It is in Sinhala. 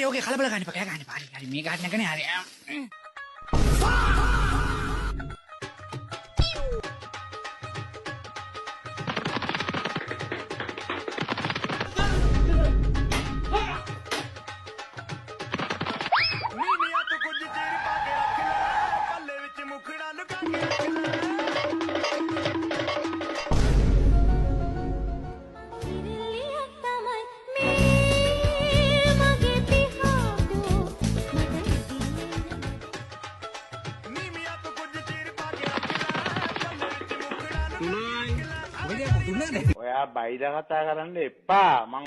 හරි ඕකේ කලබල ගන්න එපා. කෑ ගන්න එපා. හරි මේ ගහන්න නැකනේ හරි. ඔයා බයිලා කතා කරන්න එපා මං